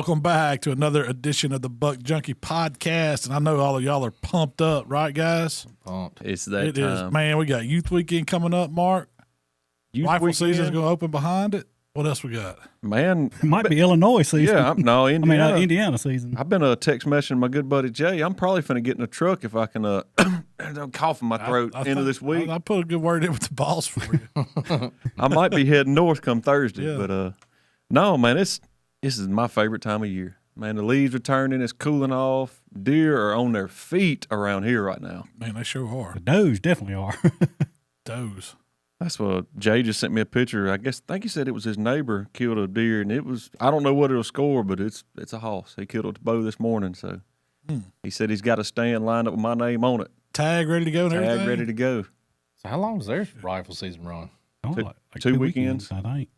Welcome back to another edition of the Buck Junkie Podcast. And I know all of y'all are pumped up, right, guys? Pumped. It's that It time. is. Man, we got Youth Weekend coming up, Mark. Rifle season's going to open behind it. What else we got? Man. It might be Illinois season. Yeah, no, Indiana. Indiana season. I've been text messaging my good buddy Jay. I'm probably finna get in a truck if I can I'm coughing my throat end of this week. I put a good word in with the boss for you. I might be heading north come Thursday, Yeah. but no, man, this is my favorite time of year. Man, the leaves are turning, it's cooling off. Deer are on their feet around here right now. Man, they sure are. The does definitely are. Does. That's what Jay just sent me a picture. I think he said it was his neighbor killed a deer, and it was, I don't know what it'll score, but it's a hoss. He killed it to bow this morning, so he said he's got a stand lined up with my name on it. Tag ready to go and everything? Tag ready to go. So how long does their rifle season run? Two weekends. I think.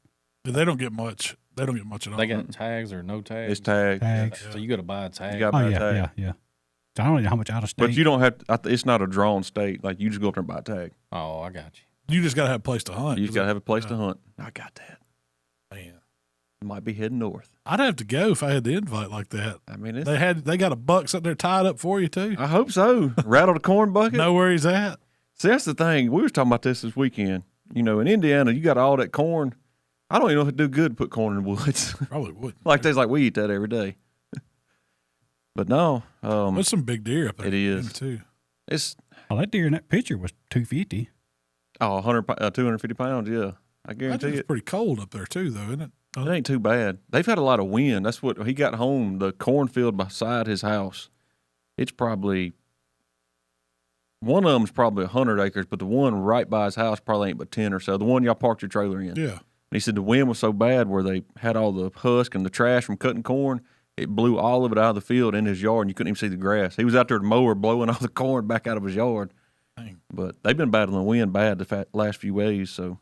They don't get much. They don't get much at all. They got tags or no tags? It's tagged. Tags. So you got to buy a tag. You got to buy a tag. Yeah. So I don't know how much out of state. But you don't have to, it's not a drawn state. Like, you just go up there and buy a tag. Oh, I got you. You just got to have a place to hunt. You just got to have a place to hunt. I got that. Man. Might be heading north. I'd have to go if I had the invite like that. I mean, They got a buck sitting there tied up for you, too. I hope so. Rattle the corn bucket. Know where he's at. See, that's the thing. We was talking about this weekend. You know, in Indiana, you got all that corn. I don't even know if it'd do good to put corn in the woods. Probably wouldn't. We eat that every day. But no. There's some big deer up there. It is. Too. It's that deer in that picture was 250. 250 pounds, yeah. I I guarantee think it. it's pretty cold up there, too, though, isn't it? It ain't too bad. They've had a lot of wind. That's what he got home. The cornfield beside his house. It's probably one of them's probably 100 acres, but the one right by his house probably ain't but 10 or so. The one y'all parked your trailer in. Yeah. And he said the wind was so bad where they had all the husk and the trash from cutting corn. It blew all of it out of the field in his yard, and you couldn't even see the grass. He was out there with the mower blowing all the corn back out of his yard. Dang. But they've been battling wind bad the last few days. So,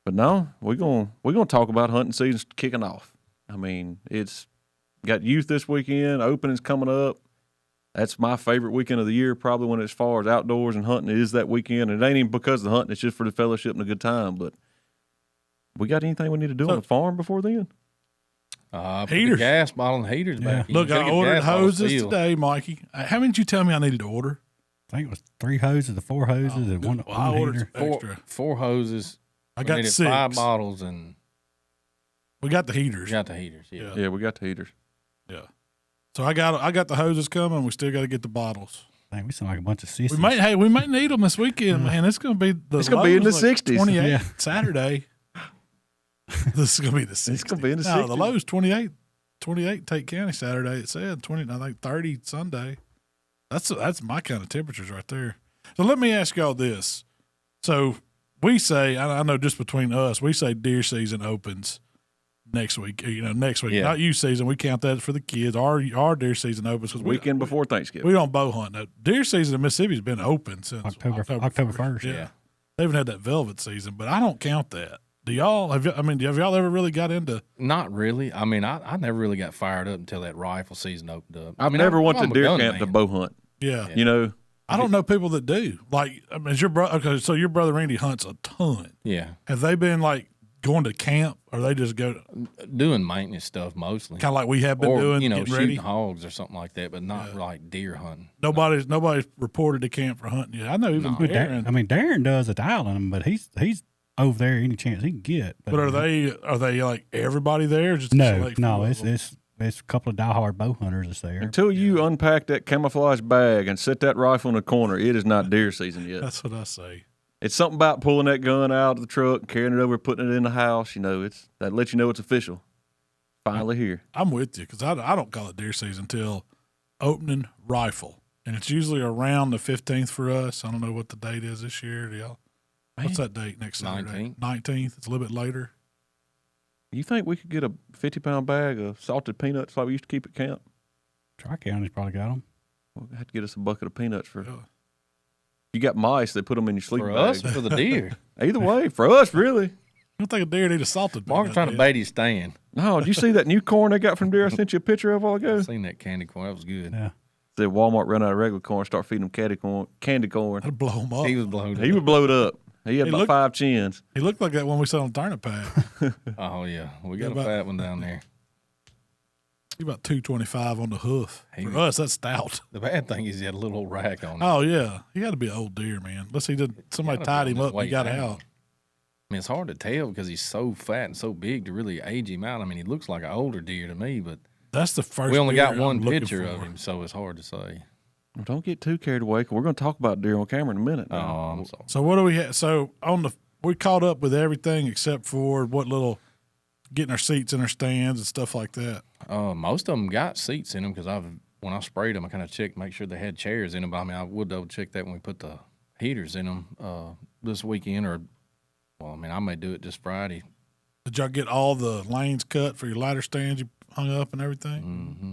but no, we're gonna talk about hunting season kicking off. I mean, it's got youth this weekend. Opening's coming up. That's my favorite weekend of the year, probably when as far as outdoors and hunting is that weekend. And it ain't even because of the hunting; it's just for the fellowship and a good time. But we got anything we need to do on the farm before then? Put Heaters. the gas bottle and heaters back. Look, I ordered hoses today, Mikey. How many did you tell me I needed to order? I think it was 3 hoses, 4 hoses, and one I ordered heater. extra. Four hoses. I got needed 6. 5 bottles and We got the heaters. we got the heaters. Yeah. Yeah, we got the heaters. Yeah. So I got the hoses coming. We still got to get the bottles. Dang, we sound like a bunch of sissies. We might need them this weekend, man. It's going to be It's gonna be in the 60s. 28 Yeah. Saturday. This is going to be the 60s. It's gonna be in the No, 60s. the low's 28 Tate County Saturday. It said 30 Sunday. That's my kind of temperatures right there. So let me ask y'all this. So we say, I know just between us, we say deer season opens next week. Next week, Yeah. not you season. We count that for the kids. Our deer season opens because Weekend before Thanksgiving. we don't bow hunt. Now, deer season in Mississippi's been open since October 1st. Yeah. They haven't had that velvet season, but I don't count that. Do y'all have y'all ever really got into? Not really. I mean, I never really got fired up until that rifle season opened up. I've never went to I'm a deer gun camp to man. bow hunt. Yeah. You know, I don't know people that do. Like, I mean, is your brother? Okay, so your brother Randy hunts a ton. Yeah. Have they been like going to camp, or they just go Doing maintenance stuff mostly. kind of like we have been or, doing? shooting getting ready? hogs or something like that, but not like deer hunting. Nobody's reported to camp for hunting yet. I know even But Darren. Darren does at the island, but he's over there any chance he can get. But are they like everybody there? Or just a No, select few of them? it's a couple of diehard bow hunters that's there. until you unpack that camouflage bag and set that rifle in the corner, it is not deer season yet. That's what I say. It's something about pulling that gun out of the truck, carrying it over, putting it in the house. You know, that lets you know it's official. Finally here. I'm with you because I don't call it deer season until opening rifle, and it's usually around the 15th for us. I don't know what the date is this year. Do y'all? What's that date next Saturday? 19th. It's a little bit later. You think we could get a 50-pound bag of salted peanuts like we used to keep at camp? Tri-County's probably got them. We'll have to get us a bucket of peanuts for. Yeah. You got mice, they put them in your sleeping For bag. us or for the deer? Either way, for us, really. I don't think a deer need a salted. Mark's peanut, trying to do you? bait his stand. No, did you see that new corn they got from deer I sent you a picture of a while ago? I seen that candy corn. That was good. Yeah. Said Walmart run out of regular corn, start feeding them candy corn. That'd blow him up. He was blown. He was blowed up. He had He about looked- 5 chins. He looked like that one we saw on Turnip Pad. Oh yeah, we got Yeah, a fat one down there. He's about 225 on the hoof. He- For us, that's stout. The bad thing is he had a little old rack on him. Oh yeah, he got to be an old deer, man. Unless he did somebody Gotta be tied on him his up, and way he got down. out. I mean, it's hard to tell because he's so fat and so big to really age him out. I mean, he looks like an older deer to me, but That's the first. we only deer got one I'm looking picture for. of him, so it's hard to say. Well, don't get too carried away. 'Cause we're going to talk about deer on camera in a minute. Oh, now. I'm sorry. So what do we have? So we caught up with everything except for what little getting our seats in our stands and stuff like that. Most of them got seats in them because when I sprayed them, I kind of checked, make sure they had chairs in them. But I mean, I would double check that when we put the heaters in them this weekend, I may do it this Friday. Did y'all get all the lanes cut for your ladder stands you hung up and everything? Mm-hmm.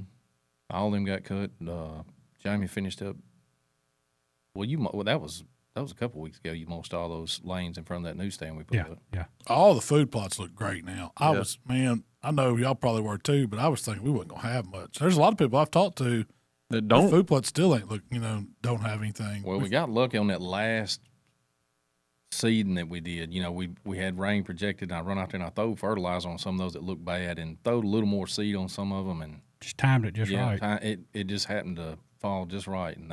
All of them got cut. Jamie finished up. Well, that was a couple weeks ago. You mulched all those lanes in front of that newsstand we put Yeah, up. yeah. All the food plots look great now. I know y'all probably were too, but I was thinking we wasn't gonna have much. There's a lot of people I've talked to. That Their don't. food plots still ain't don't have anything. Well, we got lucky on that last seeding that we did. We had rain projected, and I run out there and I throw fertilizer on some of those that look bad, and throwed a little more seed on some of them, and Just timed it just right. it just happened to fall just right, and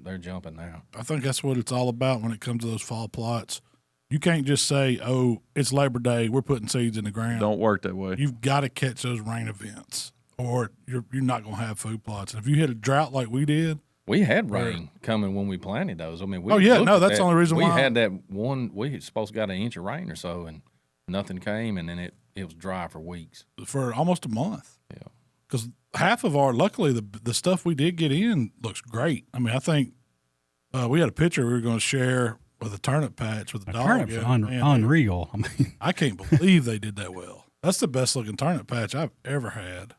they're jumping now. I think that's what it's all about when it comes to those fall plots. You can't just say, "Oh, it's Labor Day, we're putting seeds in the ground." Don't work that way. You've got to catch those rain events, or you're not going to have food plots. And if you hit a drought like we did, We had rain coming when we planted those. I mean, we Oh, yeah, looked no, at that's that. the only reason we why. had that one. We had supposed to got an inch of rain or so, and nothing came, and then it was dry for weeks. for almost a month, Yeah. because half of luckily the stuff we did get in looks great. I mean, I think we had a picture we were going to share with a turnip patch with the A dog. turnip's in. Man, unreal. I mean, I can't believe they did that well. That's the best looking turnip patch I've ever had.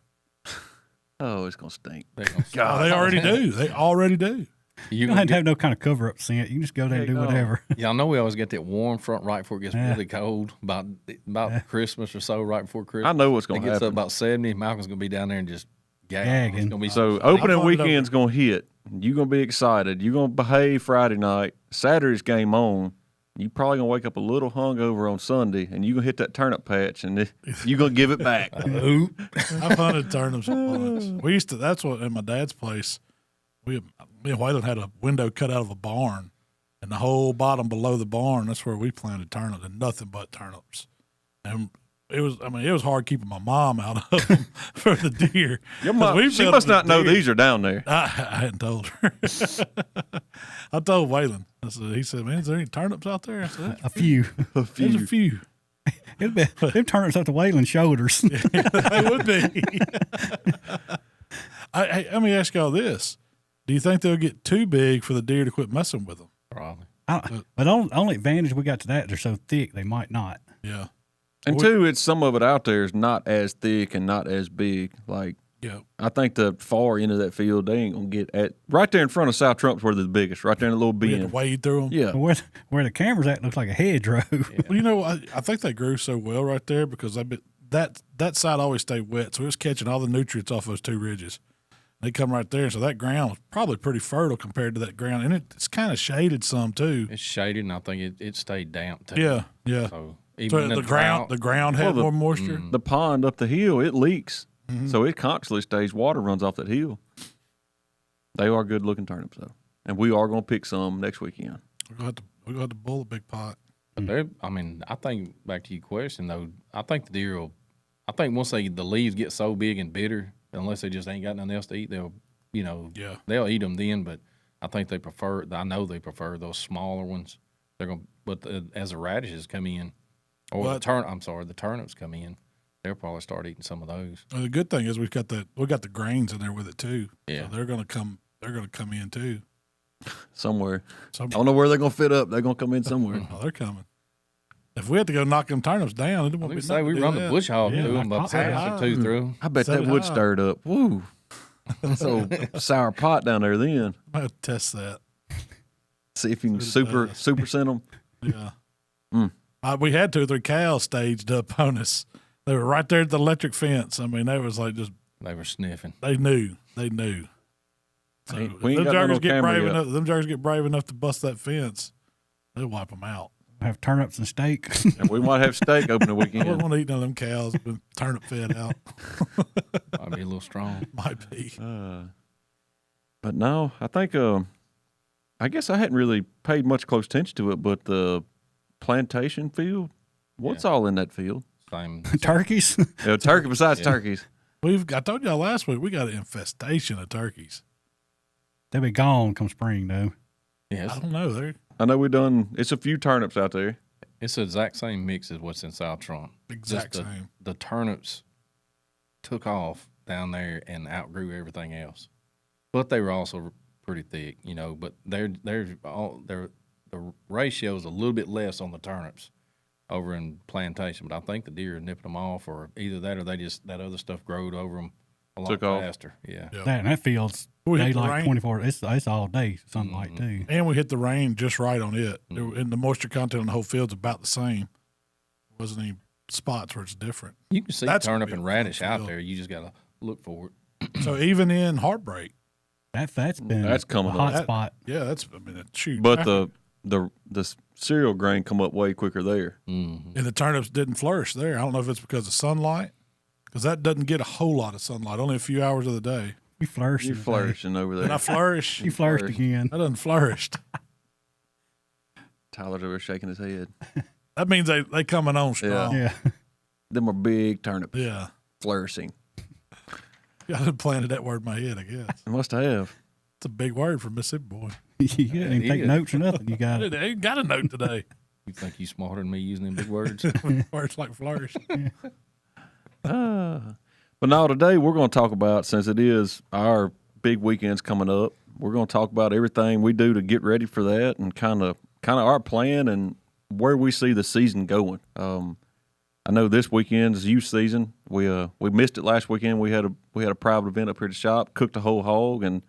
Oh, it's going to stink. They're gonna- Oh, they already do. They already do. you don't have to have no kind of cover up scent. You can just go there and do Heck no. whatever. Yeah, I know we always get that warm front right before it gets Yeah. really cold, about Christmas or so, right before Christmas. I know what's It going to gets up happen. about 70. Malcolm's going to be down there and just gagging. It's Gagging. going to be So I opening followed it weekend's going to hit. You're going to be excited. You're going to behave Friday night. Saturday's game on. You probably going to wake up a little hungover on Sunday, and you're going to hit that turnip patch, and you're going to give it back. I've hunted turnips once. We used to. That's what in my dad's place. Me and Waylon had a window cut out of a barn, and the whole bottom below the barn. That's where we planted turnips, and nothing but turnips. And it was hard keeping my mom out of them for the deer. Your 'Cause mom, we she felt must the not know deer. these are down there. I hadn't told her. I told Waylon. He said, "Man, is there any turnips out there?" I said, A few. "There's a few." It'll be them turnips up to Waylon's shoulders. They would be. Let me ask y'all this: do you think they'll get too big for the deer to quit messing with them? probably. But the only advantage we got to that, they're so thick they might not. Yeah, And two, it's some of it out there is not as thick and not as big. Like, yeah. I think the far end of that field, they ain't going to get at right there in front of South Trump's where they're the biggest, right there in the little We had to bend. wade through them. Yeah. But where the camera's at looks like a hedgerow. Well, you know, I think they grew so well right there because that side always stayed wet, so it was catching all the nutrients off those two ridges. They come right there, so that ground was probably pretty fertile compared to that ground, and it's kind of shaded some too. It's shaded, and I think it stayed damp too. Yeah, yeah. So So even the ground had Well, more moisture. The pond up the hill, it leaks. So it constantly stays, water runs off that hill. They are good looking turnips, though. And we are going to pick some next weekend. We're gonna have to boil a big pot. But I think back to your question though. I think the deer will. I think once the leaves get so big and bitter, unless they just ain't got nothing else to eat, they'll they'll eat them then. But I think they prefer. I know they prefer those smaller ones. They're gonna. But as the radishes come in, or the turnips come in, they'll probably start eating some of those. The good thing is we got the grains in there with it too. Yeah. So they're gonna come in too. Somewhere. So I don't know where they're going to fit up. They're going to come in somewhere. oh, they're coming. If we had to go knock them turnips down, it won't be Say we nothing to run do the that. bush hog Yeah, through them, like about pass or two through. I bet Set that it would high. stir it up. Woo. So sour pot down there then. I might have to test that. See if you can Set it super send them. Yeah. We had 2 or 3 cows staged up on us. They were right there at the electric fence. I mean, they was like just They were sniffing. they knew. So We ain't them got no joggers get camera brave yet. enough. Them joggers get brave enough to bust that fence. They'll wipe them out. Have turnips and steak. And we might have steak opening I wouldn't weekend. want to eat none of them cows been turnip fed out. Might be a little strong. Might be. But no, I think I guess I hadn't really paid much close attention to it, but the Plantation Field, what's all in that field? Same. Turkeys. Turkey besides turkeys. I told y'all last week we got an infestation of turkeys. They'll be gone come spring, though. Yeah, I don't know. I know it's a few turnips out there. it's the exact same mix as what's in South Trump. Exact same. The turnips took off down there and outgrew everything else, but they were also pretty thick, you know. But the ratio is a little bit less on the turnips over in Plantation. But I think the deer are nipping them off, or either that or they just that other stuff growed over them a lot Took off. faster. Yeah. That field's We hit the daylight rain. 24. It's all day sunlight too. And we hit the rain just right on it. And the moisture content on the whole field's about the same. Wasn't any spots where it's different. You can see That's turnip gonna and be a fun radish out field. there. You just gotta look for it. So even in Heartbreak, That's been That's coming a hot up. spot. yeah, shoot. But the cereal grain come up way quicker there. Mm-hmm. And the turnips didn't flourish there. I don't know if it's because of sunlight, because that doesn't get a whole lot of sunlight, only a few hours of the day. We flourished. You're flourishing over And I there. flourish. He flourished again. That doesn't flourished. Tyler's over shaking his head. That means they coming on strong. Yeah. Them are big turnips. Yeah. Flourishing. I done planted that word in my head, I guess. I must have. It's a big word for Mississippi boy. You didn't even take is. notes or nothing. You got I it. ain't got a note today. You think you smarter than me using them big words? Words like flourish. But now today we're going to talk about, since it is our big weekends coming up, we're going to talk about everything we do to get ready for that and kind of our plan and where we see the season going. I know this weekend is youth season. We missed it last weekend. We had a private event up here at the shop, cooked a whole hog, and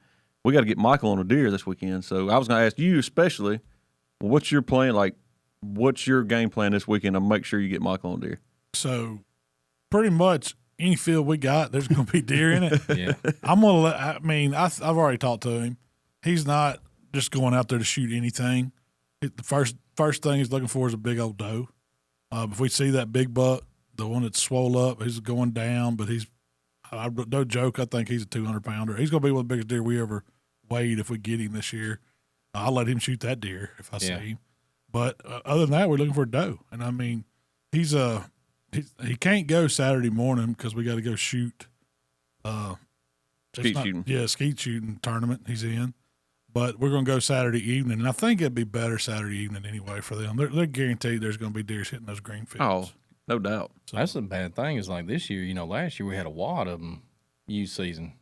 we got to get Michael on a deer this weekend. So I was going to ask you especially, what's your plan? Like, what's your game plan this weekend to make sure you get Michael on a deer? So pretty much any field we got, there's going to be deer in it. Yeah. I'm going to I've already talked to him. He's not just going out there to shoot anything. The first thing he's looking for is a big old doe. If we see that big buck, the one that's swole up, he's going down, but no joke, I think he's a 200-pounder. He's going to be one of the biggest deer we ever weighed if we get him this year. I'll let him shoot that deer if I see him. But other than that, we're looking for a doe. And I mean, he can't go Saturday morning because we got to go shoot. Skeet shooting. Yeah, skeet shooting tournament he's in. But we're going to go Saturday evening, and I think it'd be better Saturday evening anyway for them. They're guaranteed there's going to be deer hitting those green fields. Oh, no doubt. So that's the bad thing is like this year, last year we had a wad of them youth season.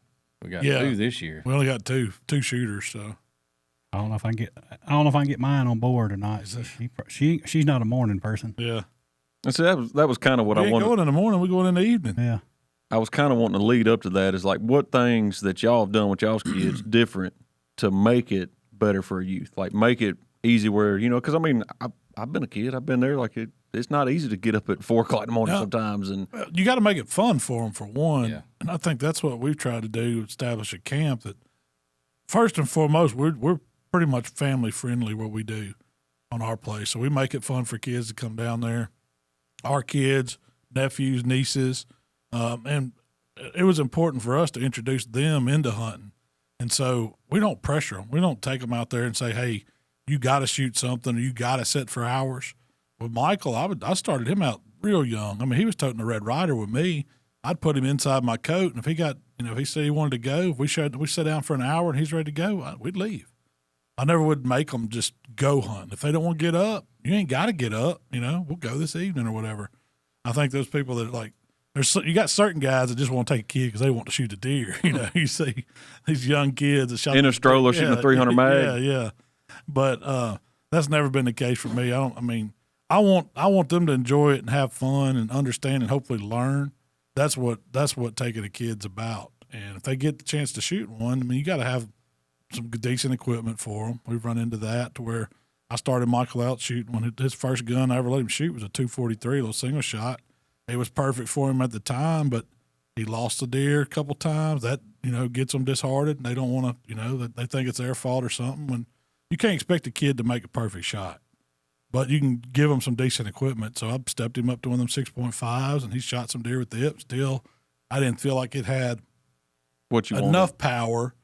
We got 2 this year. We only got two shooters, so I don't know if I can get mine on board or not. She's not a morning person. yeah. And so that was kind of what We I ain't wanted. going in the morning. We're going in the evening. Yeah. I was kind of wanting to lead up to that is like what things that y'all have done with y'all's kids different to make it better for youth, like make it easy where, because I mean, I've been a kid. I've been there. Like it's not easy to get up at 4 o'clock in the morning sometimes. And Well, you got to make it fun for them, for one. Yeah. And I think that's what we've tried to do, establish a camp that first and foremost, we're pretty much family friendly what we do on our place. So we make it fun for kids to come down there, our kids, nephews, nieces. And it was important for us to introduce them into hunting. And so we don't pressure them. We don't take them out there and say, hey, you got to shoot something or you got to sit for hours. With Michael, I started him out real young. I mean, he was toting a Red Ryder with me. I'd put him inside my coat, and if he got, if he said he wanted to go, if we sat down for an hour and he's ready to go, we'd leave. I never would make them just go hunt. If they don't want to get up, you ain't got to get up. We'll go this evening or whatever. I think those people that are like, you got certain guys that just want to take a kid because they want to shoot a deer. You see these young kids that shot in a stroller shooting a 300 mag. Yeah. But that's never been the case for me. I want them to enjoy it and have fun and understand and hopefully learn. That's what taking a kid's about. And if they get the chance to shoot one, you got to have some decent equipment for them. We've run into that to where I started Michael out shooting when his first gun I ever let him shoot was a 243, a little single shot. It was perfect for him at the time, but he lost a deer a couple times. That, gets them disheartened. And they don't want to, they think it's their fault or something. When you can't expect a kid to make a perfect shot. but you can give him some decent equipment. So I've stepped him up to one of them 6.5s, and he shot some deer with the IP. Still, I didn't feel like it had enough power.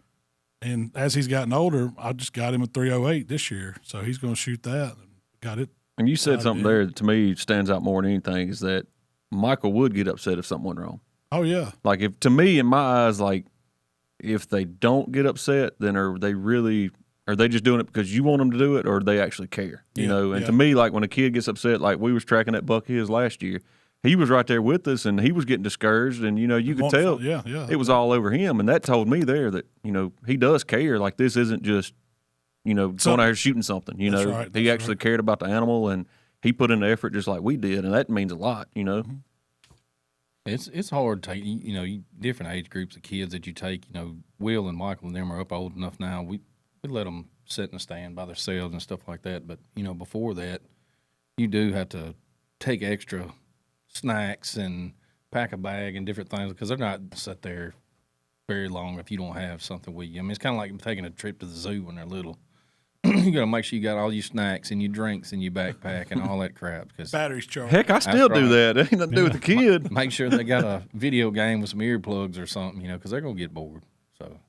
And as he's gotten older, I just got him a 308 this year, so he's going to shoot that. Got it. And you said something there that to me stands out more than anything is that Michael would get upset if something went wrong. Oh yeah. Like if to me in my eyes, like if they don't get upset, then are they just doing it because you want them to do it, or they actually care? You know. And to me, like when a kid gets upset, like we was tracking that buck his last year. He was right there with us, and he was getting discouraged, and, you could tell it was all over him. And that told me there that, he does care. Like, this isn't just, going out here shooting something, Right, he actually cared about the animal, and he put in the effort just like we did, and that means a lot, Mm-hmm. It's hard to take, different age groups of kids that you take, Will and Michael and them are up old enough now. We let them sit in the stand by themselves and stuff like that. But, before that, you do have to take extra snacks and pack a bag and different things because they're not sit there very long if you don't have something with you. I mean, it's kind of like taking a trip to the zoo when they're little. You got to make sure you got all your snacks and your drinks in your backpack and all that crap. Cause batteries charged. Heck, I still do that. It ain't nothing to do with the kid. Make sure they got a video game with some earplugs or something, because they're going to get bored. So,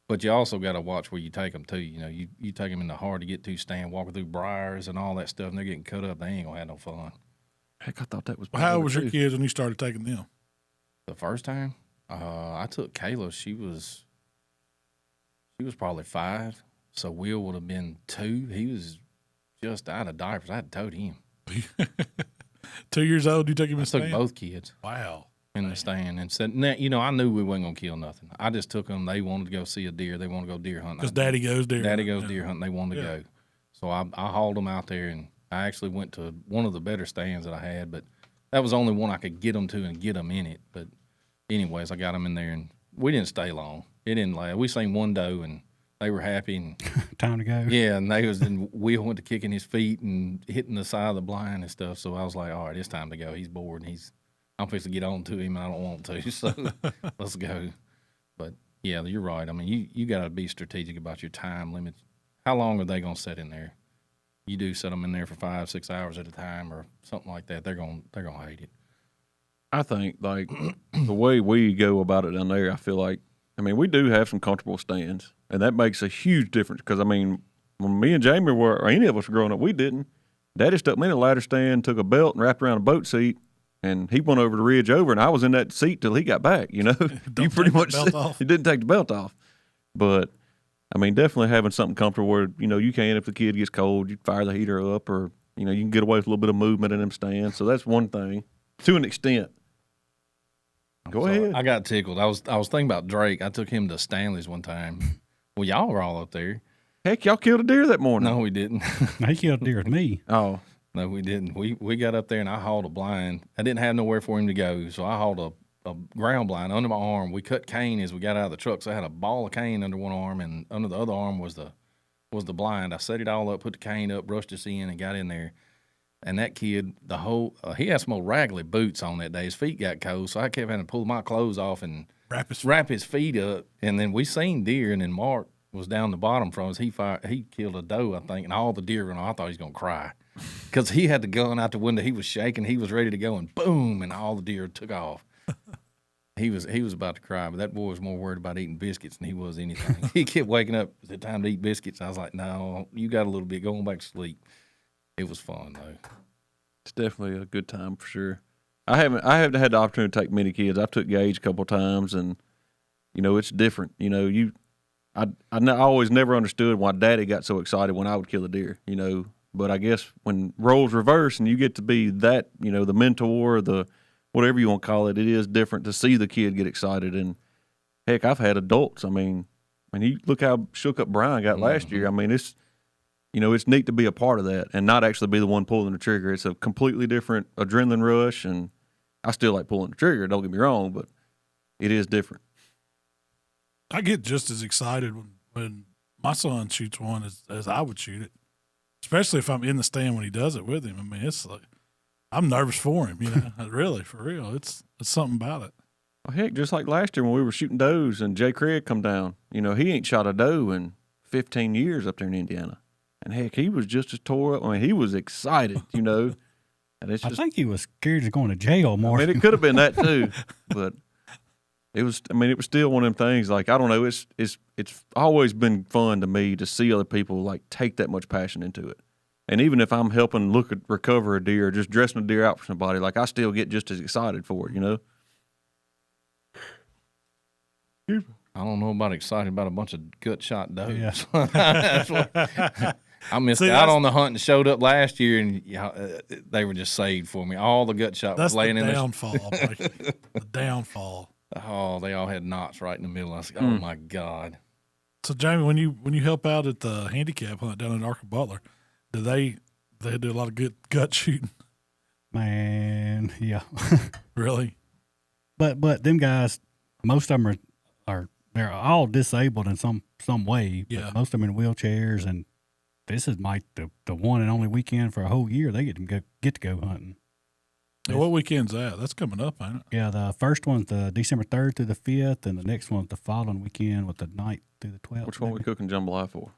but you also got to watch where you take them to. You take them in the hard to get to stand, walking through briars and all that stuff, and they're getting cut up. They ain't going to have no fun. Heck, I thought that was. How old was your kids when you started taking them? The first time, I took Kayla. She was probably 5. So Will would have been 2. He was just out of diapers. I had told him. 2 years old, you took him in the stand? I took both kids. Wow. In the stand and said, I knew we wasn't going to kill nothing. I just took them. They wanted to go see a deer. They want to go deer hunting. Because Daddy goes deer hunting. Daddy goes deer hunting. They wanted to go. So I hauled them out there, and I actually went to one of the better stands that I had, but that was the only one I could get them to and get them in it. But anyways, I got them in there, and we didn't stay long. It didn't last. We seen one doe, and they were happy. And time to go. Yeah, and Will went to kicking his feet and hitting the side of the blind and stuff. So I was like, all right, it's time to go. He's bored, and I'm fixing to get on to him, and I don't want to. So let's go. But yeah, you're right. I mean, you got to be strategic about your time limits. How long are they going to sit in there? You do set them in there for 5-6 hours at a time or something like that. They're going to hate it. I think like the way we go about it down there, I feel like, we do have some comfortable stands, and that makes a huge difference. Because when me and Jamie were, or any of us were growing up, we didn't. Daddy stuck me in a ladder stand, took a belt and wrapped around a boat seat, and he went over the ridge over, and I was in that seat till he got back. You pretty much he didn't take the belt off, but. Definitely having something comfortable where, you can, if the kid gets cold, you fire the heater up, or, you can get away with a little bit of movement in them stands. So that's one thing, to an extent. Go ahead. I got tickled. I was thinking about Drake. I took him to Stanley's one time. Well, y'all were all up there. Heck, y'all killed a deer that morning. No, we didn't. He killed a deer with me. Oh. No, we didn't. We got up there, and I hauled a blind. I didn't have nowhere for him to go, so I hauled a ground blind under my arm. We cut cane as we got out of the truck, so I had a ball of cane under one arm, and under the other arm was the blind. I set it all up, put the cane up, brushed us in, and got in there. And that kid, he had some old raggedy boots on that day. His feet got cold, so I kept having to pull my clothes off and wrap his feet up. And then we seen deer, and then Mark was down the bottom from us. He killed a doe, I think, and all the deer I thought he was going to cry. Because he had the gun out the window. He was shaking. He was ready to go, and boom, and all the deer took off. He was about to cry, but that boy was more worried about eating biscuits than he was anything. He kept waking up. It's time to eat biscuits. I was like, no, you got a little bit. Go on back to sleep. It was fun, though. It's definitely a good time for sure. I haven't had the opportunity to take many kids. I've took Gage a couple of times, and, it's different. I always never understood why Daddy got so excited when I would kill a deer, But I guess when roles reverse and you get to be that, the mentor, the whatever you want to call it, it is different to see the kid get excited. And heck, I've had adults. You look how shook up Brian got last year. It's, it's neat to be a part of that and not actually be the one pulling the trigger. It's a completely different adrenaline rush, and I still like pulling the trigger. Don't get me wrong, but it is different. I get just as excited when my son shoots one as I would shoot it, especially if I'm in the stand when he does it with him. It's like, I'm nervous for him, really, for real. It's something about it. Well, heck, just like last year when we were shooting does and Jay Craig come down, he ain't shot a doe in 15 years up there in Indiana. And heck, he was just as tore up. I mean, he was excited, you know. And it's I just, think he was scared of going to jail more. I mean, it could have been that too, but it was. I mean, it was still one of them things. Like, I don't know. It's always been fun to me to see other people like take that much passion into it. And even if I'm helping recover a deer, or just dressing a deer out for somebody, like I still get just as excited for it, you know. I don't know about excited about a bunch of gut shot does. Yeah. I missed out on the hunt and showed up last year, and they were just saved for me. All the gut shot was laying in the downfall. The downfall. Oh, they all had knots right in the middle. I was like, oh my God. So Jamie, when you help out at the handicap hunt down in Arca Butler, do they do a lot of good gut shooting? Man, yeah. Really? But them guys, most of them are they're all disabled in some way. But Yeah. most of them in wheelchairs, and this is like the one and only weekend for a whole year they get to go hunting. Now, what weekend's that? That's coming up, ain't it? Yeah, the first one's the December 3rd through the 5th, and the next one's the following weekend with the 9th through the 12th. Which one we cooking jambalaya for?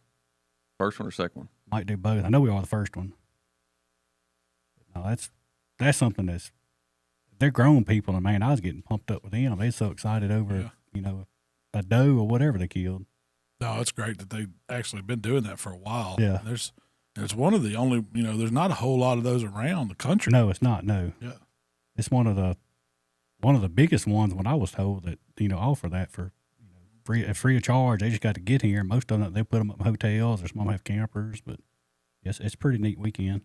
First one or second one? Might do both. I know we are the first one. No, that's something they're grown people, and man, I was getting pumped up with them. They're so excited over a doe or whatever they killed. No, it's great that they've actually been doing that for a while. Yeah. There's one of the only, there's not a whole lot of those around the country. No, it's not. No. Yeah. It's one of the biggest ones when I was told that, offer that for free of charge. They just got to get here. Most of them, they put them up in hotels, or some of them have campers, but yes, it's a pretty neat weekend.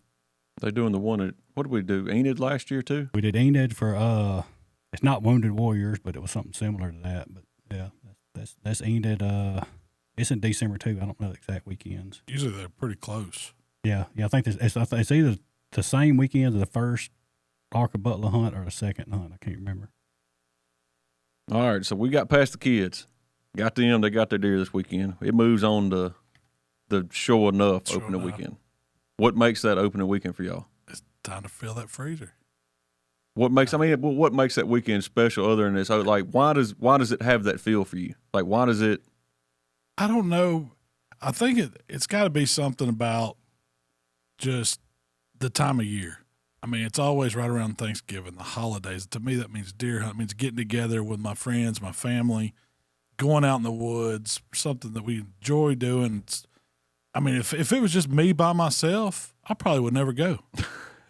They doing the one at, what did we do? Enid last year too? We did Enid for, it's not Wounded Warriors, but it was something similar to that. But yeah, that's Enid. It's in December too. I don't know the exact weekends. Usually they're pretty close. Yeah. I think it's either the same weekend as the first Arca Butler hunt or the second hunt. I can't remember. All right, so we got past the kids. Got them. They got their deer this weekend. It moves on to the Sure Enough opening weekend. What makes that opening weekend for y'all? It's time to fill that freezer. What makes that weekend special other than this? Like, why does it have that feel for you? Like, why does it? I don't know. I think it's got to be something about just the time of year. I mean, it's always right around Thanksgiving, the holidays. To me, that means deer hunt. It means getting together with my friends, my family, going out in the woods, something that we enjoy doing. I mean, if it was just me by myself, I probably would never go.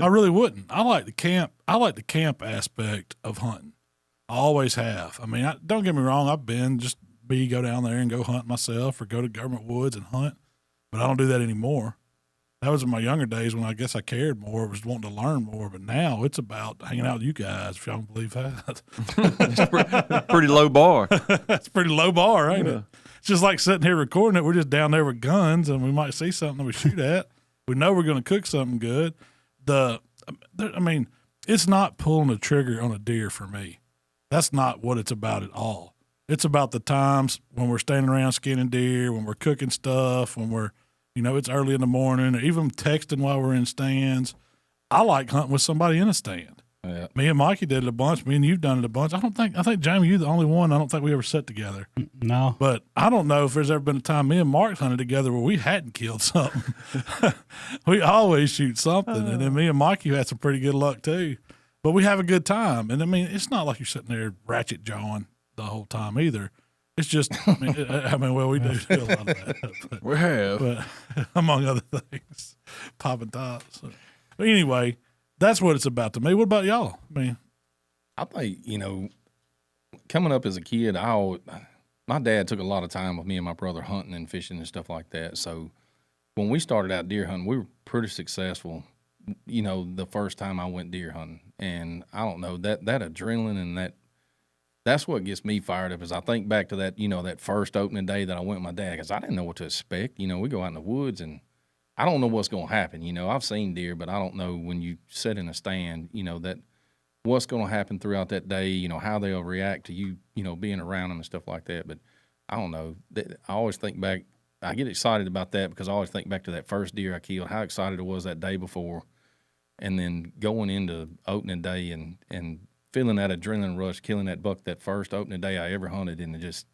I really wouldn't. I like the camp. I like the camp aspect of hunting. I always have. I mean, don't get me wrong. I've been go down there and go hunt myself or go to government woods and hunt, but I don't do that anymore. That was in my younger days when I guess I cared more, was wanting to learn more. But now it's about hanging out with you guys, if y'all can believe that. It's pretty low bar. That's pretty low bar, ain't it? It's just like sitting here recording it. We're just down there with guns, and we might see something that we shoot at. We know we're going to cook something good. I mean, it's not pulling the trigger on a deer for me. That's not what it's about at all. It's about the times when we're standing around skinning deer, when we're cooking stuff, when we're, it's early in the morning, or even texting while we're in stands. I like hunting with somebody in a stand. Yeah. Me and Mikey did it a bunch. Me and you've done it a bunch. I think Jamie, you're the only one. I don't think we ever sat together. No. But I don't know if there's ever been a time me and Mark hunted together where we hadn't killed something. We always shoot something. And then me and Mikey had some pretty good luck too. But we have a good time. And I mean, it's not like you're sitting there ratchet jawing the whole time either. It's just, we do do a lot of that. But, we have. But among other things, popping tops. But anyway, that's what it's about to me. What about y'all? I mean, I think, coming up as a kid, my dad took a lot of time with me and my brother hunting and fishing and stuff like that. So when we started out deer hunting, we were pretty successful, the first time I went deer hunting. And I don't know, that adrenaline and that's what gets me fired up. Is I think back to that, that first opening day that I went with my dad, because I didn't know what to expect. We go out in the woods and I don't know what's going to happen. I've seen deer, but I don't know when you sit in a stand, that what's going to happen throughout that day, how they'll react to you, being around them and stuff like that. But I don't know. I always think back. I get excited about that because I always think back to that first deer I killed, how excited I was that day before, and then going into opening day and feeling that adrenaline rush, killing that buck that first opening day I ever hunted, and it just,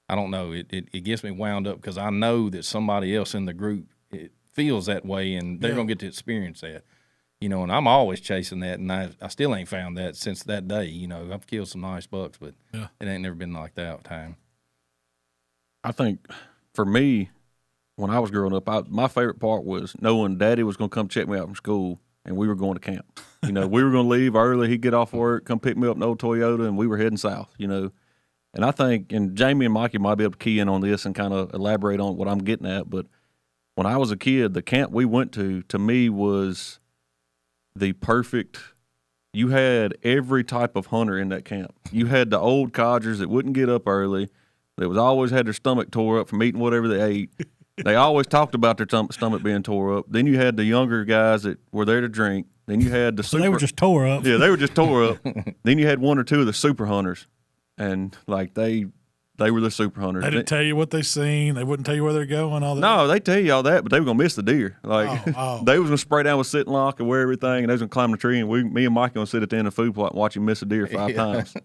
I don't know, it gets me wound up because I know that somebody else in the group, feels that way, and they're going to get to experience that. You know, and I'm always chasing that, and I still ain't found that since that day. You know, I've killed some nice bucks, but it ain't never been like that time. I think for me, when I was growing up, my favorite part was knowing Daddy was going to come check me out from school, and we were going to camp. You know, we were going to leave early. He'd get off work, come pick me up in the old Toyota, and we were heading south, you know. And I think, and Jamie and Mikey might be able to key in on this and kind of elaborate on what I'm getting at, but when I was a kid, the camp we went to me, was the perfect. You had every type of hunter in that camp. You had the old codgers that wouldn't get up early. They was always had their stomach tore up from eating whatever they ate. They always talked about their stomach being tore up. Then you had the younger guys that were there to drink. Then you had the super. They were just tore up. Yeah, they were just tore up. Then you had one or two of the super hunters, and like they were the super hunters. They didn't tell you what they seen. They wouldn't tell you where they're going. All that. No, they tell you all that, but they were gonna miss the deer. Like they was gonna spray down with sitting lock and wear everything, and they was gonna climb the tree. And me and Mike gonna sit at the end of the food plot and watch him miss a deer 5 times.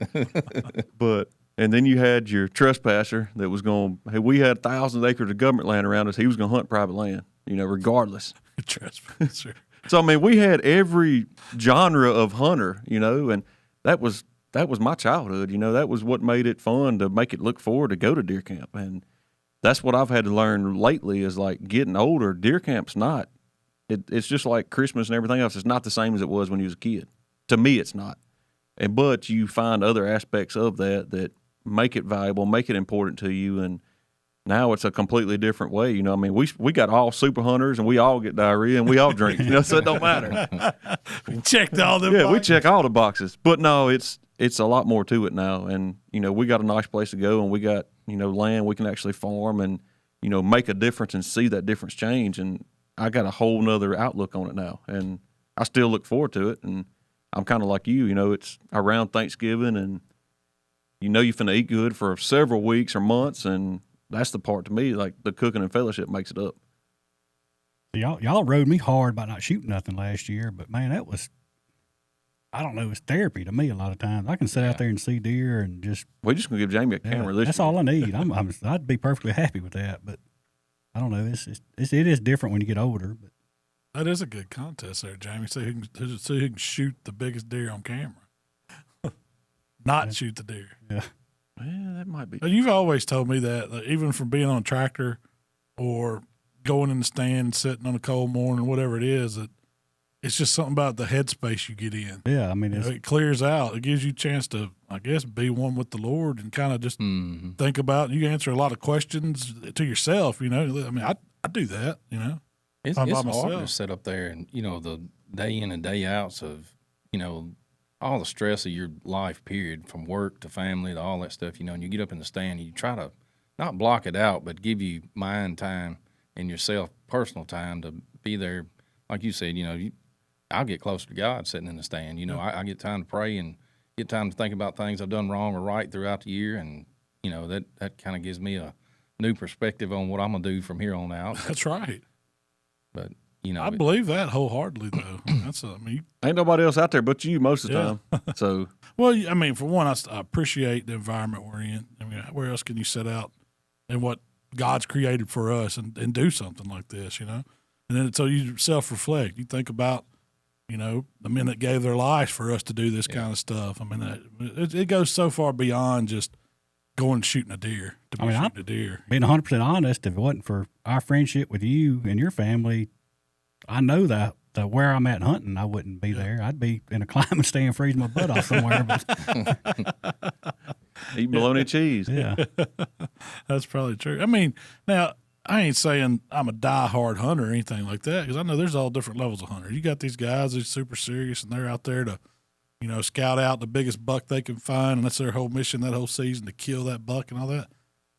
And then you had your trespasser that was going. Hey, we had thousands of acres of government land around us. He was gonna hunt private land, you know, regardless. Trespasser. So I mean, we had every genre of hunter, you know, and that was my childhood. You know, that was what made it fun to make it look forward to go to deer camp. And that's what I've had to learn lately is like getting older. Deer camp's not. It's just like Christmas and everything else. It's not the same as it was when you was a kid. To me, it's not. But you find other aspects of that make it valuable, make it important to you, and now it's a completely different way. You know, I mean, we got all super hunters, and we all get diarrhea, and we all drink. You know, so it don't matter. We checked all them. Yeah, we check all the boxes. But no, it's a lot more to it now, and you know, we got a nice place to go, and we got, you know, land we can actually farm and, you know, make a difference and see that difference change. And I got a whole nother outlook on it now, and I still look forward to it. And I'm kind of like you know, it's around Thanksgiving, and you know, you're finna eat good for several weeks or months, and that's the part to me, like the cooking and fellowship makes it up. Y'all rode me hard about not shooting nothing last year, but man, that was, I don't know, it's therapy to me a lot of times. I can sit out there and see deer and just. We're just gonna give Jamie a camera this That's year. all I need. I'd be perfectly happy with that, but I don't know. It is different when you get older. But that is a good contest there, Jamie. See who can shoot the biggest deer on camera. Not shoot the deer. Yeah. Yeah, that might be. You've always told me that, even from being on a tractor or going in the stand, sitting on a cold morning, whatever it is, that it's just something about the headspace you get in. Yeah, I mean, it clears out. It gives you a chance to, I guess, be one with the Lord and kind of just think about. You answer a lot of questions to yourself. You know, I mean, I do that. You know, it's hard to sit up there and, you know, the day in and day outs of, you know, all the stress of your life period, from work to family to all that stuff, you know, and you get up in the stand and you try to not block it out, but give you mind time and yourself personal time to be there. Like you said, you know, I'll get closer to God sitting in the stand. You know, I get time to pray and get time to think about things I've done wrong or right throughout the year. And, you know, that kind of gives me a new perspective on what I'm going to do from here on out. That's right. But, you know, I believe that wholeheartedly, though. Ain't nobody else out there but you most of the time. So, well, I mean, for one, I appreciate the environment we're in. I mean, where else can you set out and what God's created for us and do something like this, you know? And then so you self-reflect. You think about, you know, the men that gave their lives for us to do this kind of stuff. I mean, it goes so far beyond just going and shooting a deer. Shooting a deer. Being 100% honest, if it wasn't for our friendship with you and your family, I know that where I'm at hunting, I wouldn't be there. I'd be in a climbing stand freezing my butt off somewhere. Eating bologna cheese. Yeah. That's probably true. I mean, now, I ain't saying I'm a diehard hunter or anything like that, because I know there's all different levels of hunters. You got these guys who's super serious, and they're out there to, you know, scout out the biggest buck they can find, and that's their whole mission that whole season, to kill that buck and all that.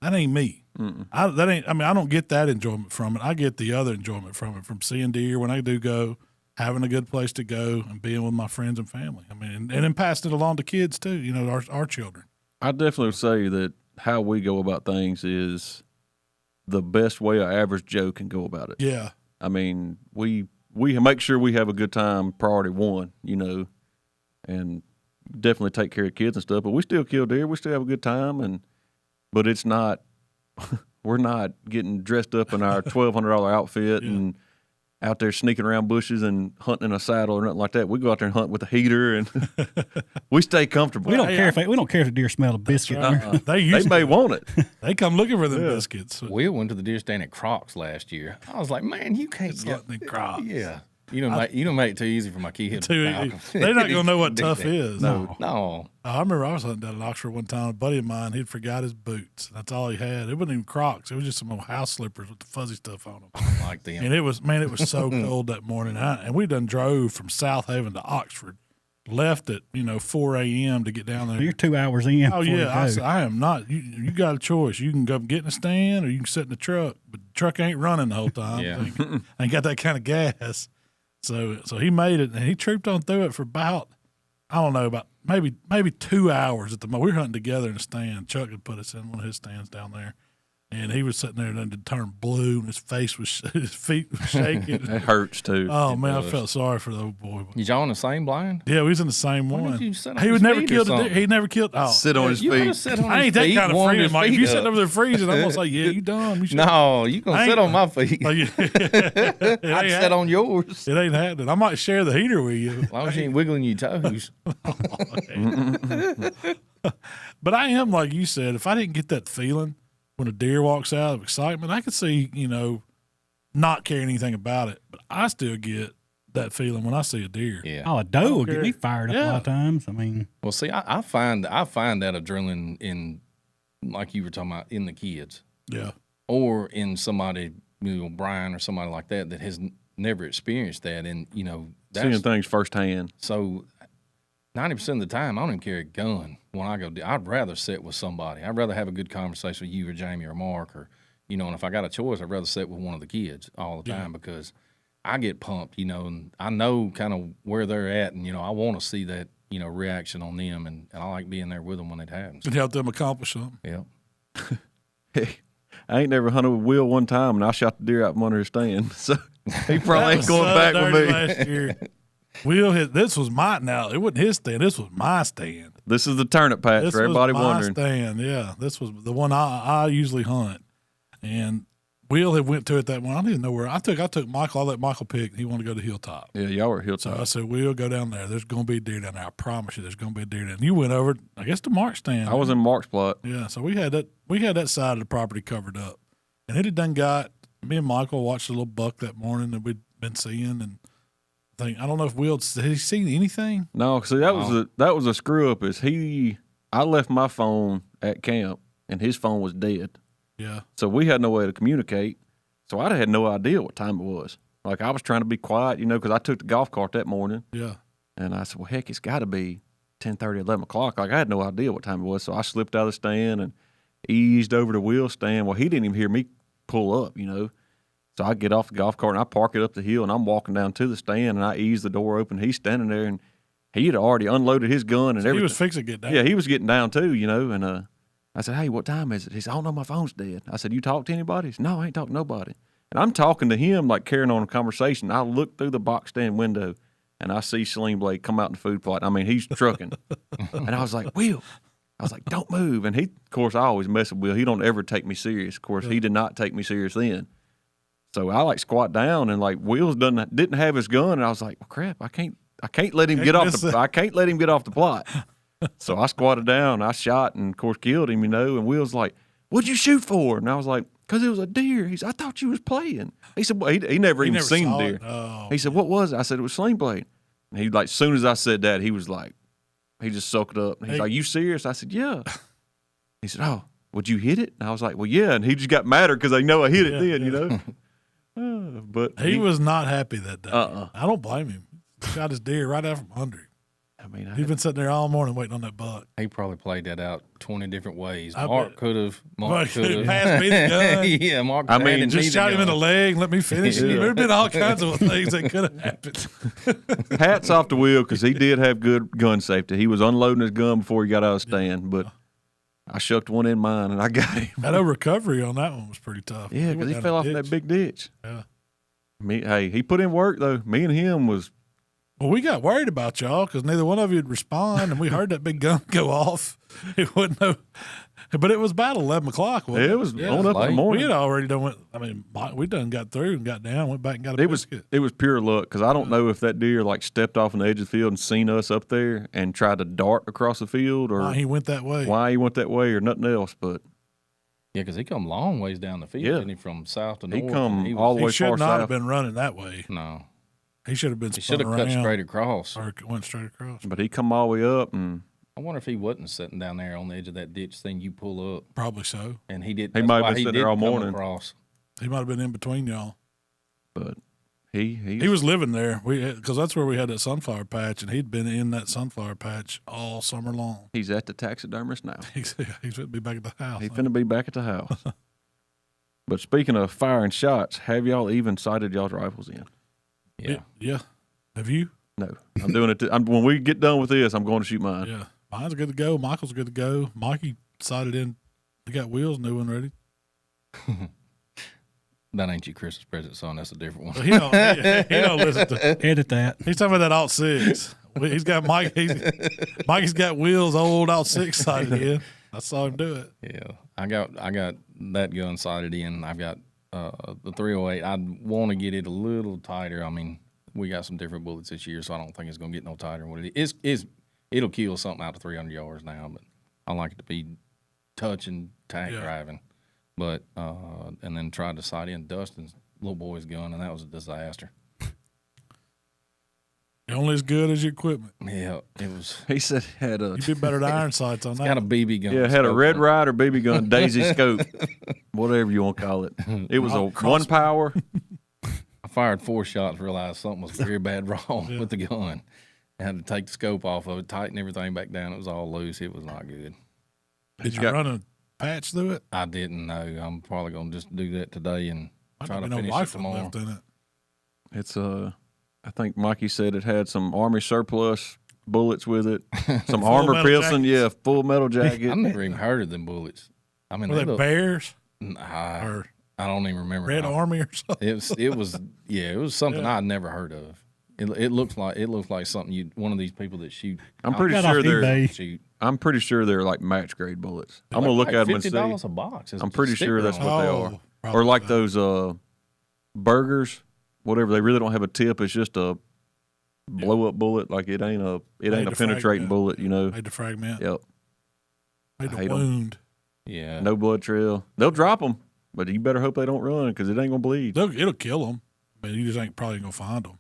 That ain't me. I don't get that enjoyment from it. I get the other enjoyment from it, from seeing deer when I do go, having a good place to go, and being with my friends and family. I mean, and then passing it along to kids too, you know, our children. I definitely would say that how we go about things is the best way an average Joe can go about it. Yeah. I mean, we make sure we have a good time, priority one, you know, and definitely take care of kids and stuff, but we still kill deer. We still have a good time, but it's not, we're not getting dressed up in our $1,200 outfit and out there sneaking around bushes and hunting in a saddle or nothing like that. We go out there and hunt with a heater, and we stay comfortable. We don't care if the deer smell a biscuit. Right. They may want it. They come looking for the biscuits. We went to the deer stand at Crocs last year. I was like, man, you can't get the Crocs. Yeah. You don't make it too easy for my kids. They're not gonna know what tough is. No. I remember I was hunting down in Oxford one time. A buddy of mine, he'd forgot his boots. That's all he had. It wasn't even Crocs. It was just some old house slippers with the fuzzy stuff on them. I like them. And it was so cold that morning. And we done drove from South Haven to Oxford. Left at 4 a.m. to get down there. You're 2 hours in. Oh yeah, I said, I am not. You got a choice. You can go get in the stand, or you can sit in the truck. But the truck ain't running the whole time. Yeah. Ain't got that kind of gas. So he made it, and he trooped on through it for about, I don't know, about maybe 2 hours at the most. We were hunting together in the stand. Chuck had put us in one of his stands down there, and he was sitting there and then turned blue, and his feet was shaking. It hurts too. Oh man, I felt sorry for the old boy. Did y'all in the same blind? Yeah, we was in the same one. Did you sit on He his would never feet kill or the deer. something? He never killed. Oh, Sit on his You feet. gotta sit on I his ain't that feet, kind of warm freezing, his Mike. If feet you sitting up. over there freezing, I'm gonna say, yeah, you done. You should. No, you gonna sit on my feet. Like, I'd sit on yours. It ain't happening. I might share the heater with you. As long as you ain't wiggling your toes. But I am, like you said, if I didn't get that feeling when a deer walks out of excitement, I could see, not caring anything about it. But I still get that feeling when I see a deer. Yeah. Oh, a doe will get me fired up a lot of times. I mean, Well, see, I find that adrenaline in, like you were talking about, in the kids. Yeah. Or in somebody, Brian or somebody like that has never experienced that. And, that's Seeing things firsthand. So 90% of the time, I don't even carry a gun when I go. I'd rather sit with somebody. I'd rather have a good conversation with you or Jamie or Mark or, and if I got a choice, I'd rather sit with one of the kids all the time because I get pumped, and I know kind of where they're at, and, I want to see that, reaction on them, and I like being there with them when it happens. And help them accomplish something. Yeah. I ain't never hunted with Will one time, and I shot the deer out from under his stand. So he probably ain't going back with me. Last year. This was my, now it wasn't his stand. This was my stand. This is the turnip patch This for everybody was my wondering. stand. Yeah, this was the one I usually hunt. And Will had went to it that one. I didn't even know where. I took Michael. I let Michael pick. He wanted to go to Hilltop. Yeah, y'all were at So Hilltop. I said, Will, go down there. There's going to be a deer down there. I promise you there's going to be a deer down there. And you went over, I guess, to Mark's stand. I was in Mark's plot. Yeah, so we had that side of the property covered up. And it had done got, me and Michael watched a little buck that morning that we'd been seeing. And I don't know if Will, had he seen anything? No, see, that was a screw up. I left my phone at camp, and his phone was dead. Yeah. So we had no way to communicate. So I had no idea what time it was. Like, I was trying to be quiet, because I took the golf cart that morning. Yeah. And I said, well, heck, it's got to be 10:30, 11 o'clock. Like, I had no idea what time it was. So I slipped out of the stand and eased over to Will's stand. Well, he didn't even hear me pull up, So I get off the golf cart and I park it up the hill, and I'm walking down to the stand, and I ease the door open. He's standing there, and he had already unloaded his gun and everything. He was fixing to get down. Yeah, he was getting down too, And I said, hey, what time is it? He said, oh, no, my phone's dead. I said, you talk to anybody? He said, no, I ain't talking to nobody. And I'm talking to him, like carrying on a conversation. I look through the box stand window, and I see Sling Blade come out in the food plot. I mean, he's trucking. And I was like, Will. I was like, don't move. And he, of course, I always mess with Will. He don't ever take me serious. Of course, he did not take me serious then. So I squat down, and Will's didn't have his gun, and I was like, well, crap, I can't let him get off the plot. So I squatted down, I shot, and of course killed him, and Will's like, what'd you shoot for? And I was like, because it was a deer. He said, I thought you was playing. He said, well, he never even seen the deer. Oh, he said, what was it? I said, it was Sling Blade. And he as soon as I said that, he was like, he just sucked up. And he's like, you serious? I said, yeah. He said, oh, would you hit it? And I was like, well, yeah. And he just got madder because I know I hit it then, But he was not happy that day. Uh-uh. I don't blame him. He shot his deer right out from under him. I mean, He's been sitting there all morning waiting on that buck. He probably played that out 20 different ways. I Mark bet. could have. Mark Mark could have. passed me the gun. Yeah, Mark. I mean, handed Just me shot him in the gun. leg and let me finish it. Yeah. There'd been all kinds of things that could have happened. hats off to Will because he did have good gun safety. He was unloading his gun before he got out of the stand, but I shucked one in mine and I got him. That recovery on that one was pretty tough. Yeah, because he fell off in that big ditch. Yeah. He put in work though. Me and him was Well, we got worried about y'all because neither one of you would respond, and we heard that big gun go off. It wouldn't know. But it was about 11 o'clock. Wasn't it was on up in the morning. We had already done. We done got through and got down, went back and got a biscuit. It was pure luck because I don't know if that deer like stepped off on the edge of the field and seen us up there and tried to dart across the field, or why he went that way. Or nothing else. But yeah, because he come long ways down the field, didn't he, from south to north. He come all the way far south. He should not have been running that way. No. He should have been. He should have cut straight across. Or went straight across. But he come all the way up, and I wonder if he wasn't sitting down there on the edge of that ditch thing you pull up. Probably so. And he did. He might have been sitting there all morning. Across. He might have been in between y'all. But he was living there. Because that's where we had that sunflower patch, and he'd been in that sunflower patch all summer long. He's at the taxidermist now. He's finna be back at the house. He's finna be back at the house. But speaking of firing shots, have y'all even sighted y'all's rifles in? Yeah. Have you? No. I'm doing it. When we get done with this, I'm going to shoot mine. Yeah. Mine's good to go. Michael's good to go. Mikey sighted in. He got Will's new one ready. That ain't your Christmas present, son. That's a different one. Well, he don't listen to. Edit that. He's talking about that Alt 6. He's got Mikey's got Will's old Alt 6 sighted in. I saw him do it. Yeah. I got that gun sighted in. I've got the 308. I want to get it a little tighter. I mean, we got some different bullets this year, so I don't think it's going to get no tighter than what it is. It'll kill something out of 300 yards now, but I like it to be touch and tag driving. But and then tried to sight in Dustin's little boy's gun, and that was a disaster. You're only as good as your equipment. Yeah, it was. He said had a. You'd be better than iron sights on that. Got a BB gun. Yeah, had a Red Ryder BB gun, Daisy scope, whatever you want to call it. It was a one power. I fired 4 shots, realized something was very bad wrong with the gun. I had to take the scope off of it, tighten everything back down. It was all loose. It was not good. Did you run a patch through it? I didn't know. I'm probably going to just do that today and try to finish it tomorrow. Left in it. It's I think Mikey said it had some Army surplus bullets with it, some armor piercing, full metal jacket. I've never even heard of them bullets. I mean, were they bears? Or I don't even remember. Red Army or something. It was something I'd never heard of. It looks like something one of these people that shoot. I'm pretty sure they're like match grade bullets. I'm gonna look at them and see. $50 a box. I'm pretty sure that's what they are. Or like those burgers, whatever. They really don't have a tip. It's just a blow up bullet. Like it ain't a penetrating bullet. You know. Made to fragment. Yep. Made to wound. Yeah. No blood trail. They'll drop them, but you better hope they don't run because it ain't gonna bleed. It'll kill them, but you just ain't probably gonna find them.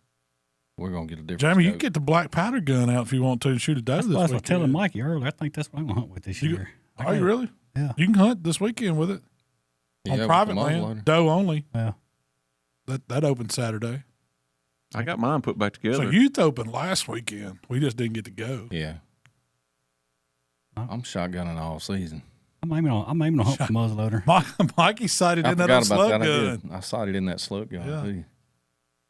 We're gonna get a different. Jamie, you can get the black powder gun out if you want to and shoot a doe this weekend. I was telling Mikey earlier. I think that's what I'm gonna hunt with this year. Are you really? Yeah. You can hunt this weekend with it on private land, doe only. Yeah. That opened Saturday. I got mine put back together. So youth opened last weekend. We just didn't get to go. Yeah. I'm shotgunning all season. I'm aiming on hunt the muzzleloader. Mikey sighted in that slug gun. I sighted in that slug gun too.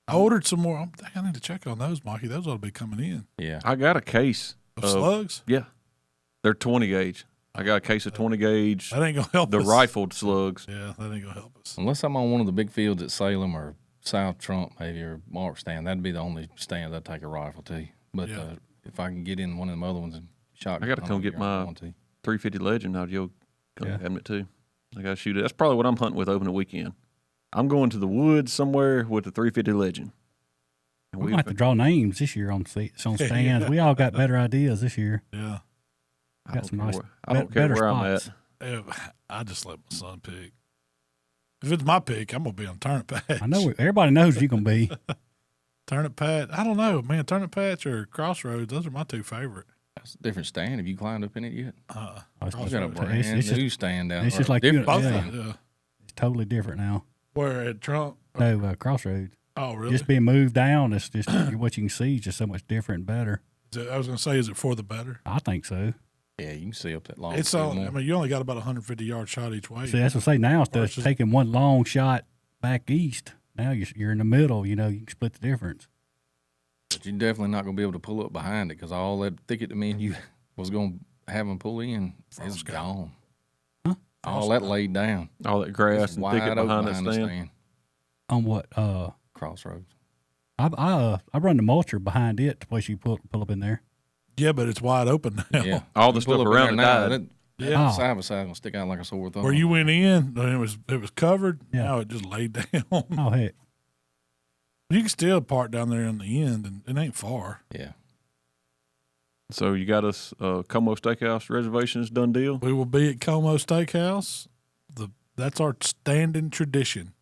I ordered some more. I need to check on those, Mikey. Those ought to be coming in. Yeah. I got a case of slugs. Yeah. They're 20 gauge. I got a case of 20 gauge. That ain't gonna help us. The rifled slugs. Yeah, that ain't gonna help us. Unless I'm on one of the big fields at Salem or South Trump, maybe, or Mark stand, that'd be the only stand I'd take a rifle to. But if I can get in one of them other ones and shotgun, I got to come get my 350 Legend out of your gun cabinet too. I got to shoot it. That's probably what I'm hunting with opening weekend. I'm going to the woods somewhere with the 350 Legend. And we might have to draw names this year on stands. Yeah. We all got better ideas this year. Yeah. I got some nice. I don't care where spots. I'm at. I just let my son pick. If it's my pick, I'm gonna be on Turnip Patch. I know everybody knows you're gonna be. Turnip Patch. I don't know, man. Turnip Patch or Crossroads. Those are my two favorite. That's a different stand. Have you climbed up in it yet? It's got a brand new stand down there. It's just like different. It's totally different now. Where at Trump? No, Crossroads. Oh, really? Just being moved down. It's just what you can see is just so much different and better. I was gonna say, is it for the better? I think so. Yeah, you can see up that long. It's all. I mean, you only got about 150 yard shot each way. See, that's what I say. Now instead of taking one long shot back east, now you're in the middle. You know, you can split the difference. But you're definitely not going to be able to pull up behind it because all that thicket that me and you was going to have them pull in is gone. Huh? All that laid down. All that grass and thicket behind that stand. On what? Crossroads. I run the mulcher behind it to place you pull up in there. Yeah, but it's wide open now. Yeah, All the stuff around it died. Yeah, side by side gonna stick out like a sore thumb. Where you went in, and it was covered. Yeah. Now it just laid down. Oh heck. You can still park down there in the end, and it ain't far. Yeah. So you got us Como Steakhouse reservations done deal? We will be at Como Steakhouse. That's our standing tradition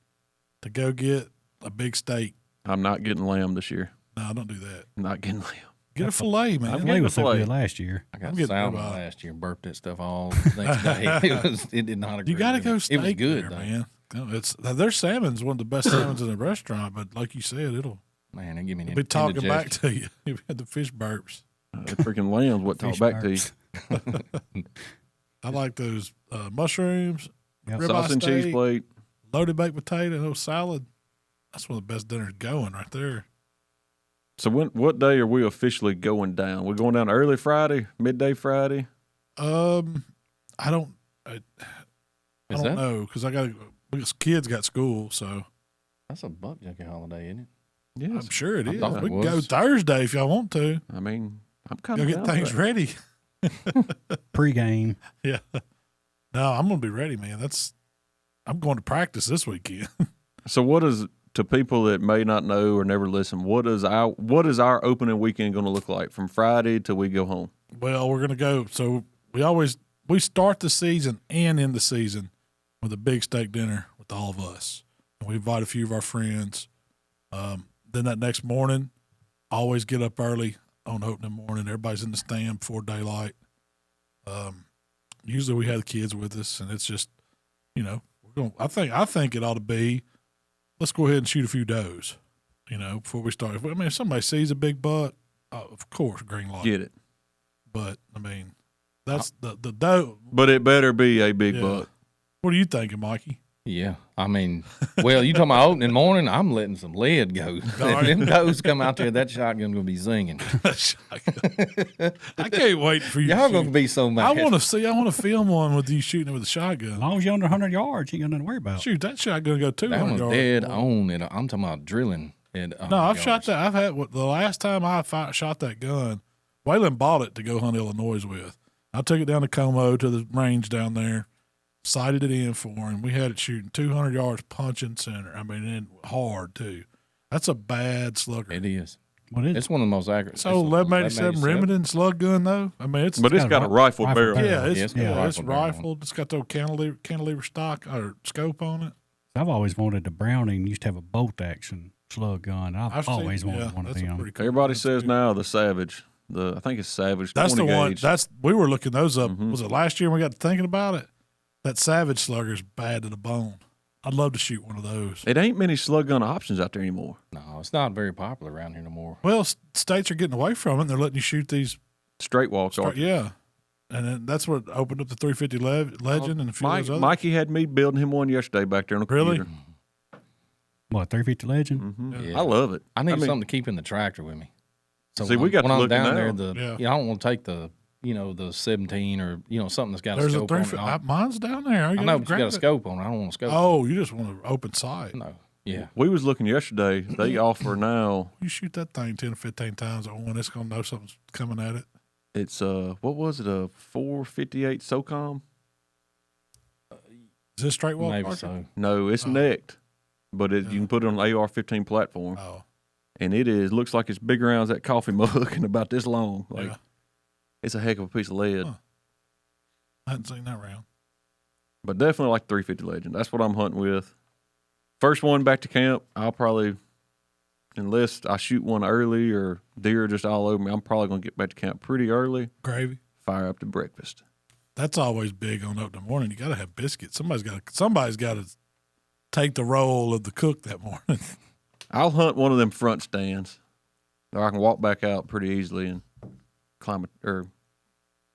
to go get a big steak. I'm not getting lamb this year. No, don't do that. I'm not getting lamb. Get a filet, man. I'm It getting was a so filet. good last year. I got I'm getting salmon about- last year. Burped that stuff all the next day. It did not agree. You got to with go me. steak It was good, there, though. man. No, their salmon's one of the best salmons in the restaurant, but like you said, it'll Man, it give me an be talking back indigestion. to you. You've had the fish burps. The freaking lamb's what talk Fish back to you. burps. I like those mushrooms, Yep. ribeye Sauce and cheese steak, plate. loaded baked potato, and salad. That's one of the best dinners going right there. So what day are we officially going down? We're going down early Friday, midday Friday. I don't Is that? know because because kids got school, so That's a Buck Junkie holiday, isn't it? Yes. I'm sure it I is. thought it We can go was. Thursday if y'all want to. I mean, I'm kind Go of get things ready. Pre-game. Yeah. No, I'm gonna be ready, man. I'm going to practice this weekend. So what is, to people that may not know or never listen, what is our opening weekend going to look like from Friday till we go home? Well, we're gonna go. So we start the season and end the season with a big steak dinner with all of us, and we invite a few of our friends. Then that next morning, always get up early on opening morning. Everybody's in the stand before daylight. Usually we have the kids with us, and it's just, we're going. I think it ought to be. Let's go ahead and shoot a few does, before we start. If somebody sees a big buck, of course, green light. Get it. But that's the doe. But it better be a big Yeah. buck. What are you thinking, Mikey? Yeah. I mean, well, you talking about opening morning, I'm letting some lead go. If them does come out there, that shotgun going to be zinging. I can't wait for you. Y'all to going shoot. to be so mad. I want to film one with you shooting it with a As shotgun. long as you're under 100 yards, you ain't got nothing to worry about. Shoot, that shotgun go That 200 one's yards. dead on it. I'm talking about drilling. No, I've shot that. I've had the last time I shot that gun. Waylon bought it to go hunt Illinois with. I took it down to Como to the range down there, sighted it in for him. We had it shooting 200 yards, punching center. I mean, and hard too. That's a bad slugger. It is. What is It's one of the most accurate. So 1187 Remington slug gun though. I mean, it's But it's got a rifle rifle barrel. barrel. yeah, Yeah, it's it's got a it's rifle barrel on it. rifled. It's got the old cantilever stock or scope on it. I've always wanted the Browning used to have a bolt action slug gun. I've always wanted one of that's a them. pretty cool Everybody gun, says too. now the Savage. I think it's Savage. That's 20 the one. gauge. We were looking those up. Mhm. Was it last year when we got to thinking about it? That Savage slugger's bad to the bone. I'd love to shoot one of those. It ain't many slug gun options out there anymore. No, it's not very popular around here no more. Well, states are getting away from it. And they're letting you shoot these. Straight walks are. Yeah, and then that's what opened up the 350 Legend and a few of those others. Mikey had me building him one yesterday back there on the Really? computer. What, 350 Legend? Mhm. Yeah. I love it. I need mean, something to keep in the tractor with me. So See, we when got when to I'm look down now. there, Yeah. I don't want to take the 17 or something that's got There's a a scope on it. 350. Mine's down there. I know, but you got a scope on it. I don't want a scope. Oh, you just want an open sight. No. Yeah. We was looking yesterday. They offer now. You shoot that thing 10 or 15 times at one, it's gonna know something's coming at it. It's what was it? A 458 SOCOM? Is this straight wall? Maybe cartridge? so. No, it's Oh. necked, but you Yeah. can put it on an AR-15 platform, Oh, and it looks like it's big around as that coffee mug and about this long. Like yeah. it's a heck of a piece of lead. Huh. I hadn't seen that round. But definitely like 350 Legend. That's what I'm hunting with. First one back to camp, I'll probably, unless I shoot one early or deer just all over me, I'm probably going to get back to camp pretty early, Gravy. fire up to breakfast. That's always big on opening morning. You got to have biscuits. Somebody's got to take the role of the cook that morning. I'll hunt one of them front stands, or I can walk back out pretty easily and climb it, or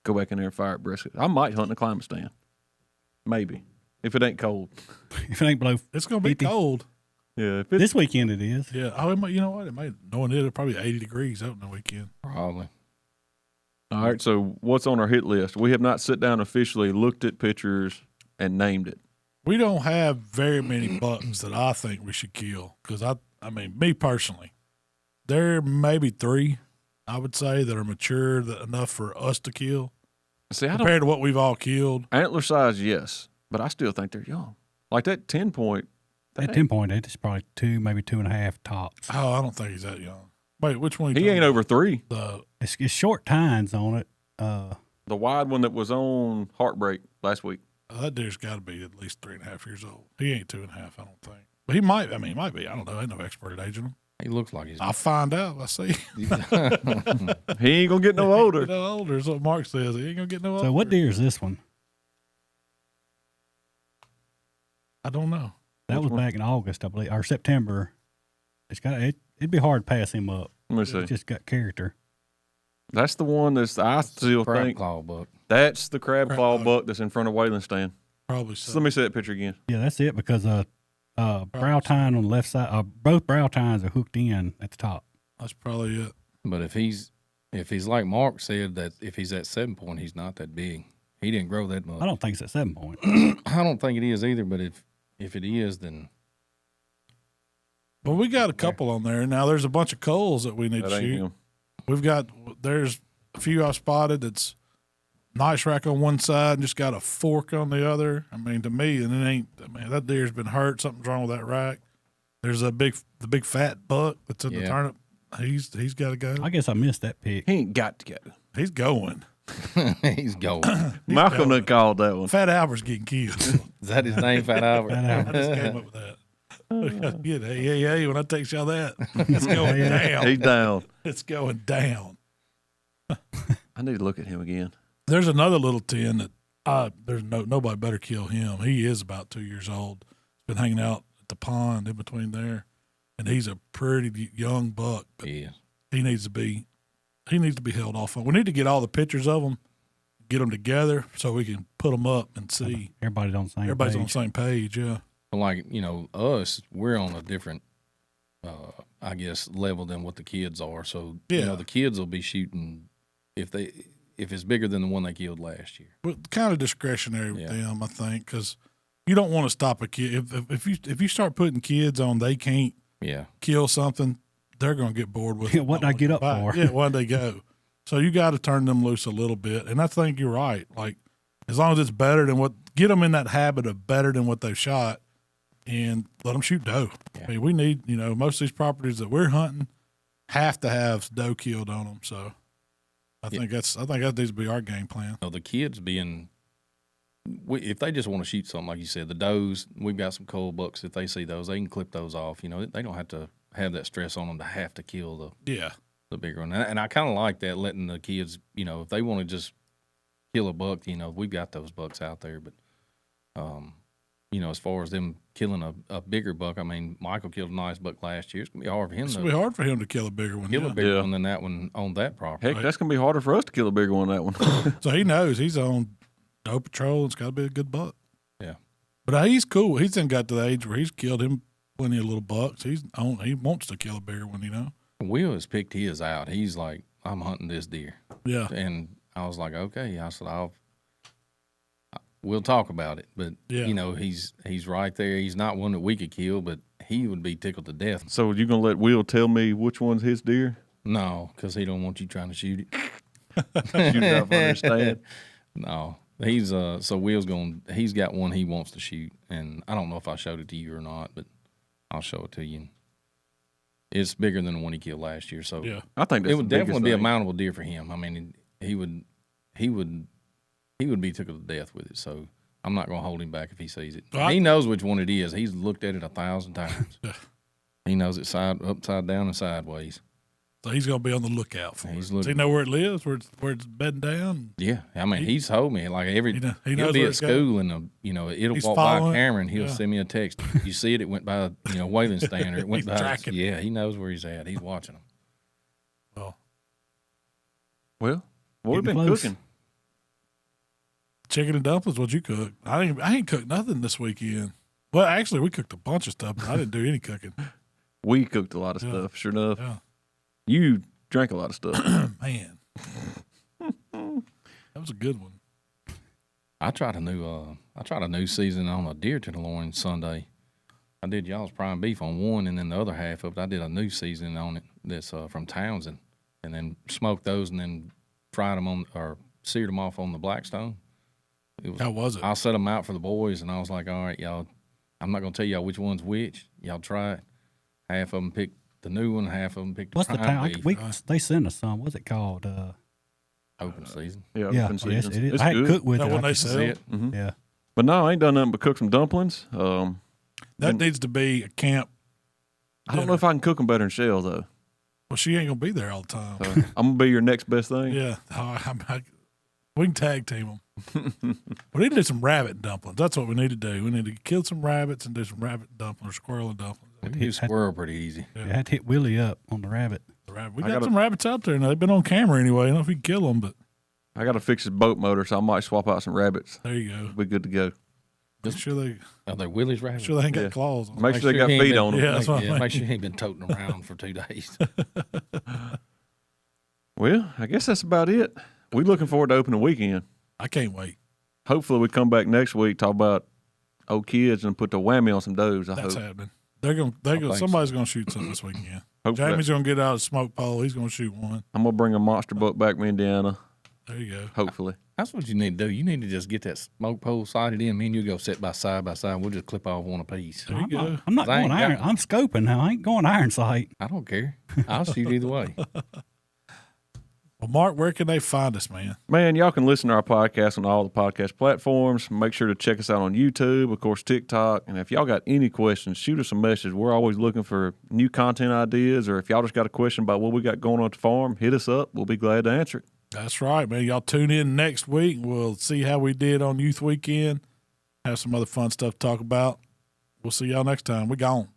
go back in there and fire at brisket. I might hunt in a climate stand, maybe, if it ain't cold. If it ain't below It's gonna be 50. cold. Yeah, if it's this weekend, it is. Yeah. Oh, it might, you know what? It might. Knowing it'll probably 80 degrees out in the weekend. Probably. all right. So what's on our hit list? We have not sit down officially, looked at pictures, and named it. We don't have very many bucks that I think we should kill because I mean, me personally, there may be 3, I would say, that are mature enough for us to kill. See, compared to what we've all killed. Antler size, yes, but I still think they're young. Like that 10-point. That 10-point, it's probably 2, maybe 2.5 tops. Oh, I don't think he's that young. Wait, which one? He ain't over 3. It's short tines on it. The wide one that was on Heartbreak last week. That deer's got to be at least 3.5 years old. He ain't 2.5, I don't think. But he might. I mean, he might be. I don't know. I ain't no expert at aging him. He looks like he's. I'll find out. I see. He ain't gonna get no older. No older is what Mark says. He ain't gonna get no older. So what deer is this one? I don't know. That was back in August, I believe, or September. It'd be hard to pass him up. Let me see. It's just got character. That's the one I still think. Claw buck. That's the crab claw buck that's in front of Wayland's stand. Probably so. So let me see that picture again. Yeah, that's it because brow tine on the left side, both brow tines are hooked in at the top. That's probably it. But if he's like Mark said, that if he's at 7-point, he's not that big. He didn't grow that much. I don't think it's at 7-point. I don't think it is either. But if it is, then. But we got a couple on there. Now there's a bunch of culls that we need to shoot. There's a few I've spotted that's nice rack on one side and just got a fork on the other. I mean, to me, and it ain't. I mean, that deer's been hurt. Something's wrong with that rack. There's the big fat buck that's in the turnip. He's got to go. I guess I missed that pick. He ain't got to go. He's going. He's going. Malcom done called that one. Fat Albert's getting killed. Is that his name, Fat Albert? I just came up with that. Hey, when I text y'all that, it's going down. He's down. It's going down. I need to look at him again. There's another little 10 that there's nobody better kill him. He is about 2 years old. He's been hanging out at the pond in between there, and he's a pretty young buck. But he needs to be held off. We need to get all the pictures of them, get them together so we can put them up and see. Everybody's on the same page. Yeah. Like, us, we're on a different, I guess, level than what the kids are. So, the kids will be shooting if it's bigger than the one they killed last year. Well, kind of discretionary with them, I think, because you don't want to stop a kid. If you start putting kids on, they can't kill something, they're going to get bored with it. What'd I get up for? Yeah, why'd they go? So you got to turn them loose a little bit. And I think you're right. Like, as long as it's better than get them in that habit of better than what they've shot. And let them shoot doe. Yeah. I mean, we need, most of these properties that we're hunting have to have doe killed on them. So I think that needs to be our game plan. The kids if they just want to shoot something, like you said, the does, we've got some cold bucks. If they see those, they can clip those off. They don't have to have that stress on them to have to kill the bigger one. And I kind of like that, letting the kids, if they want to just kill a buck, we've got those bucks out there. But, as far as them killing a bigger buck, I mean, Michael killed a nice buck last year. It's going to be hard for him. It's going to be hard for him to kill a bigger one. Kill a bigger one than that one on that property. Heck, that's going to be harder for us to kill a bigger one than that one. So he knows he's on doe patrol. It's got to be a good buck. Yeah. But he's cool. He's then got to the age where he's killed him plenty of little bucks. He wants to kill a bigger one, Will has picked his out. He's like, I'm hunting this deer. Yeah. And I was like, okay. I said, we'll talk about it, but he's right there. He's not one that we could kill, but he would be tickled to death. So you gonna let Will tell me which one's his deer? No, because he don't want you trying to shoot it. Shoot it up on his stand. No, he's so Will's he's got one he wants to shoot, and I don't know if I showed it to you or not, but I'll show it to you. It's bigger than the one he killed last year, so I think that's it would definitely be a mountable deer for him. I mean, he would be tickled to death with it, so I'm not going to hold him back if he sees it. He knows which one it is. He's looked at it 1,000 times. He knows it upside down and sideways. So he's going to be on the lookout for it. Does he know where it lives, where it's bedding down? Yeah. I mean, he's told me, like, he'll be at school and, it'll he's walk by a camera and he'll send me a text. You see it went by, Wayland's stand, or it went by. Tracking. Yeah, he knows where he's at. He's watching them. Well, what have we been cooking? Chicken and dumplings. What you cook? I ain't cooked nothing this weekend. Well, actually, we cooked a bunch of stuff, but I didn't do any cooking. We cooked a lot of stuff, sure enough. Yeah. You drank a lot of stuff. Man. That was a good one. I tried a new season on a deer tenderloin Sunday. I did y'all's prime beef on one, and then the other half of it, I did a new seasoning on it that's from Townsend, and then smoked those, and then fried them on or seared them off on the Blackstone. How was it? I set them out for the boys, and I was like, all right, y'all, I'm not going to tell y'all which one's which. Y'all try it. Half of them picked the new one, half of them picked What's the the prime time? beef. They send us some. What's it called? Open season. Yeah, Yes, seasons. it is. It's I hadn't good. cooked with That it. one I they just- sell? See it? Yeah. But no, I ain't done nothing but cook some dumplings. That needs to be a camp. I don't know if I can cook them better than Shell though. Well, she ain't gonna be there all the time. So I'm gonna be your next best thing. Yeah, we can tag team them. We need to do some rabbit dumplings. That's what we need to do. We need to kill some rabbits and do some rabbit dumplings or squirrel and dumplings. He squirrel pretty easy. You had to hit Willie up on the rabbit. We got some rabbits out there now. They've been on camera anyway. I don't know if we can kill them, but I got to fix his boat motor, so I might swap out some rabbits. there you go. We're good to go. Make sure they Are they Willie's rabbits? ain't got Yeah. claws on them. Make sure they got he ain't feet been- on them. Yeah, that's what I mean. Make sure he ain't been toting them around for 2 days. Well, I guess that's about it. We're looking forward to opening weekend. I can't wait. Hopefully, we come back next week talk about old kids and put the whammy on some does. I That's hope. happening. They're gonna. think Somebody's gonna shoot something this weekend. Hopefully, Jamie's gonna get out a smoke pole. He's gonna shoot one. I'm gonna bring a monster buck back from Indiana. There you go. Hopefully, That's what you need to do. You need to just get that smoke pole sighted in. Me and you go sit by side. We'll just clip off one apiece. There you go. I'm not I ain't going iron. got- I'm scoping now. I ain't going iron sight. I don't care. I'll shoot either way. Well, Mark, where can they find us, man? man, y'all can listen to our podcast on all the podcast platforms. Make sure to check us out on YouTube, of course, TikTok. And if y'all got any questions, shoot us a message. We're always looking for new content ideas, or if y'all just got a question about what we got going on at the farm, hit us up. We'll be glad to answer it. That's right, man. Y'all tune in next week. We'll see how we did on Youth Weekend. Have some other fun stuff to talk about. We'll see y'all next time. We gone.